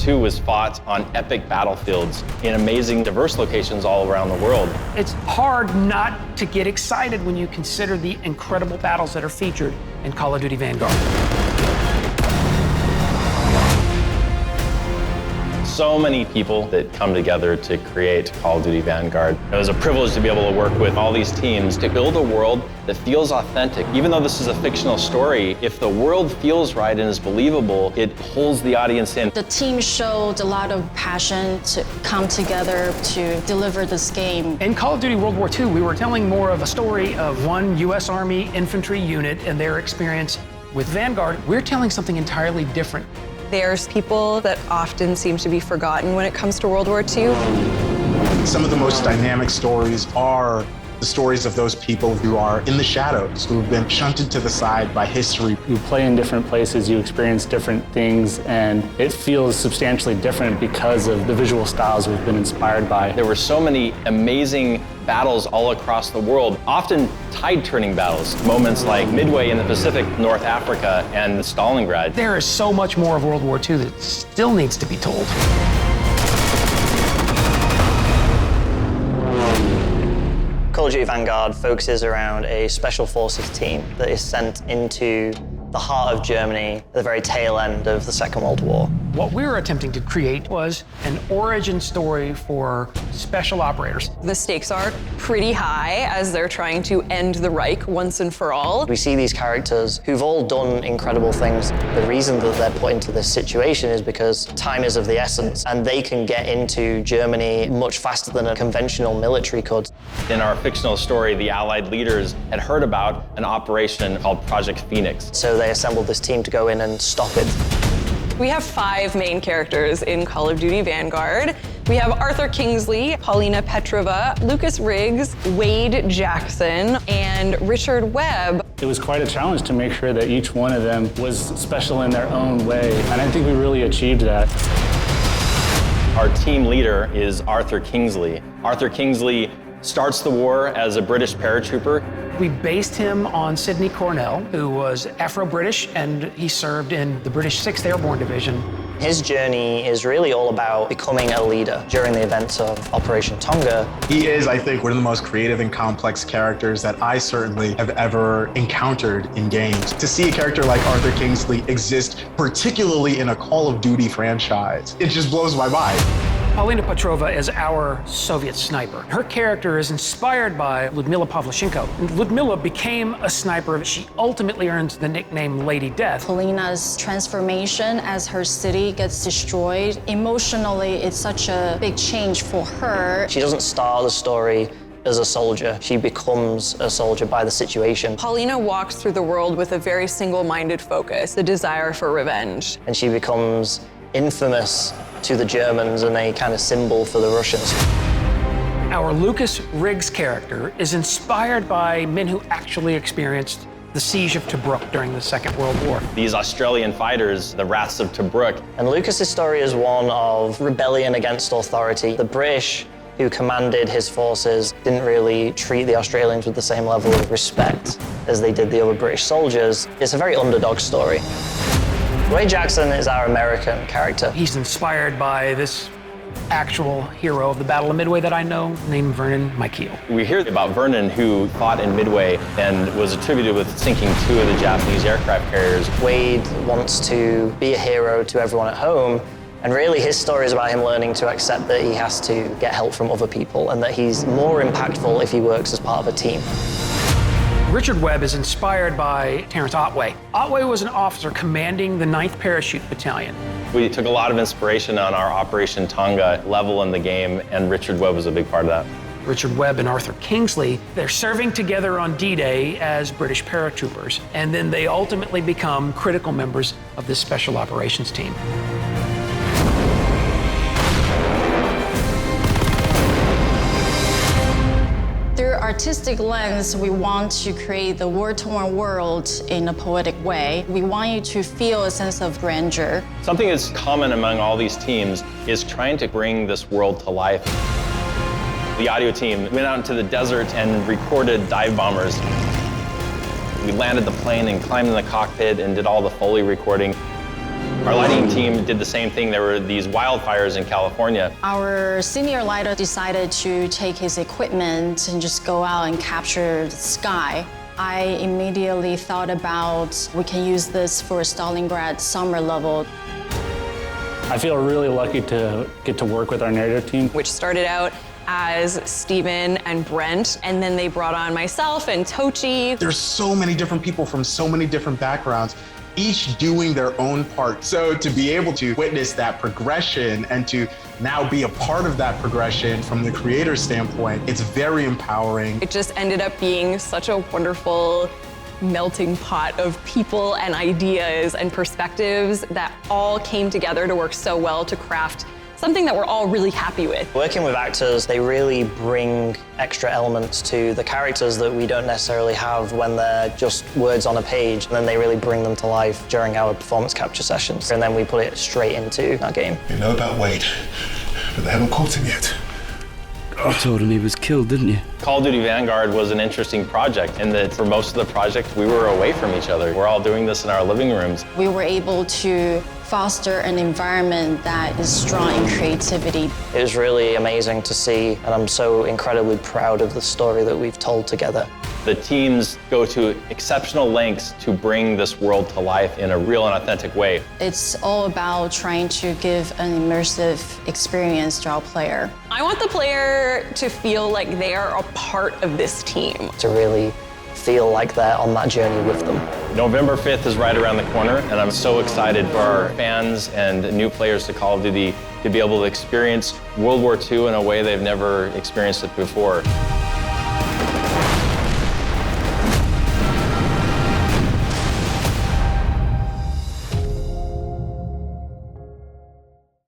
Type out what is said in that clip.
II was fought on epic battlefields in amazing, diverse locations all around the world. It's hard not to get excited when you consider the incredible battles that are featured in Call of Duty Vanguard. So many people that come together to create Call of Duty Vanguard. It was a privilege to be able to work with all these teams to build a world that feels authentic. Even though this is a fictional story, if the world feels right and is believable, it pulls the audience in. The team showed a lot of passion to come together to deliver this game. In Call of Duty World War II, we were telling more of a story of one U.S. Army infantry unit and their experience. With Vanguard, we're telling something entirely different. There's people that often seem to be forgotten when it comes to World War II. Some of the most dynamic stories are the stories of those people who are in the shadows, who've been shunted to the side by history. You play in different places, you experience different things, and it feels substantially different because of the visual styles we've been inspired by. There were so many amazing battles all across the world, often tide-turning battles, moments like Midway in the Pacific, North Africa, and Stalingrad. There is so much more of World War II that still needs to be told. Call of Duty Vanguard focuses around a special forces team that is sent into the heart of Germany at the very tail end of the Second World War. What we were attempting to create was an origin story for special operators. The stakes are pretty high as they're trying to end the Reich once and for all. We see these characters who've all done incredible things. The reason that they're put into this situation is because time is of the essence, and they can get into Germany much faster than a conventional military could. In our fictional story, the Allied leaders had heard about an operation called Project Phoenix. So they assembled this team to go in and stop it. We have 5 main characters in Call of Duty Vanguard. We have Arthur Kingsley, Paulina Petrova, Lucas Riggs, Wade Jackson, and Richard Webb. It was quite a challenge to make sure that each one of them was special in their own way, and I think we really achieved that. Our team leader is Arthur Kingsley. Arthur Kingsley starts the war as a British paratrooper. We based him on Sidney Cornell, who was Afro-British, and he served in the British 6th Airborne Division. His journey is really all about becoming a leader during the events of Operation Tonga. He is, I think, one of the most creative and complex characters that I certainly have ever encountered in games. To see a character like Arthur Kingsley exist, particularly in a Call of Duty franchise, it just blows my mind. Paulina Petrova is our Soviet sniper. Her character is inspired by Lyudmila Pavlyuchenko. Lyudmila became a sniper. She ultimately earns the nickname Lady Death. Paulina's transformation as her city gets destroyed, emotionally, it's such a big change for her. She doesn't start the story as a soldier. She becomes a soldier by the situation. Paulina walks through the world with a very single-minded focus, the desire for revenge. And she becomes infamous to the Germans and a kind of symbol for the Russians. Our Lucas Riggs character is inspired by men who actually experienced the siege of Tobruk during the Second World War. These Australian fighters, the Rats of Tobruk. And Lucas's story is one of rebellion against authority. The British, who commanded his forces, didn't really treat the Australians with the same level of respect as they did the other British soldiers. It's a very underdog story. Wade Jackson is our American character. He's inspired by this actual hero of the Battle of Midway that I know, named Vernon Mykiel. We hear about Vernon, who fought in Midway and was attributed with sinking 2 of the Japanese aircraft carriers. Wade wants to be a hero to everyone at home, and really his story is about him learning to accept that he has to get help from other people and that he's more impactful if he works as part of a team. Richard Webb is inspired by Terrence Otway. Otway was an officer commanding the 9th Parachute Battalion. We took a lot of inspiration on our Operation Tonga level in the game, and Richard Webb was a big part of that. Richard Webb and Arthur Kingsley, they're serving together on D-Day as British paratroopers, and then they ultimately become critical members of this special operations team. Through artistic lens, we want to create the war-torn world in a poetic way. We want you to feel a sense of grandeur. Something that's common among all these teams is trying to bring this world to life. The audio team went out into the desert and recorded dive bombers. We landed the plane and climbed in the cockpit and did all the Foley recording. Our lighting team did the same thing. There were these wildfires in California. Our senior lighter decided to take his equipment and just go out and capture the sky. I immediately thought about we can use this for Stalingrad summer level. I feel really lucky to get to work with our narrative team. Which started out as Steven and Brent, and then they brought on myself and Tochi. There's so many different people from so many different backgrounds, each doing their own part. So to be able to witness that progression and to now be a part of that progression from the creator's standpoint, it's very empowering. It just ended up being such a wonderful melting pot of people and ideas and perspectives that all came together to work so well to craft something that we're all really happy with. Working with actors, they really bring extra elements to the characters that we don't necessarily have when they're just words on a page, and then they really bring them to life during our performance capture sessions, and then we put it straight into our game. You know about Wade, but they haven't caught him yet. You told him he was killed, didn't you? Call of Duty Vanguard was an interesting project in that for most of the project, we were away from each other. We're all doing this in our living rooms. We were able to foster an environment that is strong in creativity. It was really amazing to see, and I'm so incredibly proud of the story that we've told together. The teams go to exceptional lengths to bring this world to life in a real and authentic way. It's all about trying to give an immersive experience to our player. I want the player to feel like they are a part of this team. To really feel like they're on that journey with them. November 5th is right around the corner, and I'm so excited for our fans and new players to Call of Duty to be able to experience World War II in a way they've never experienced it before.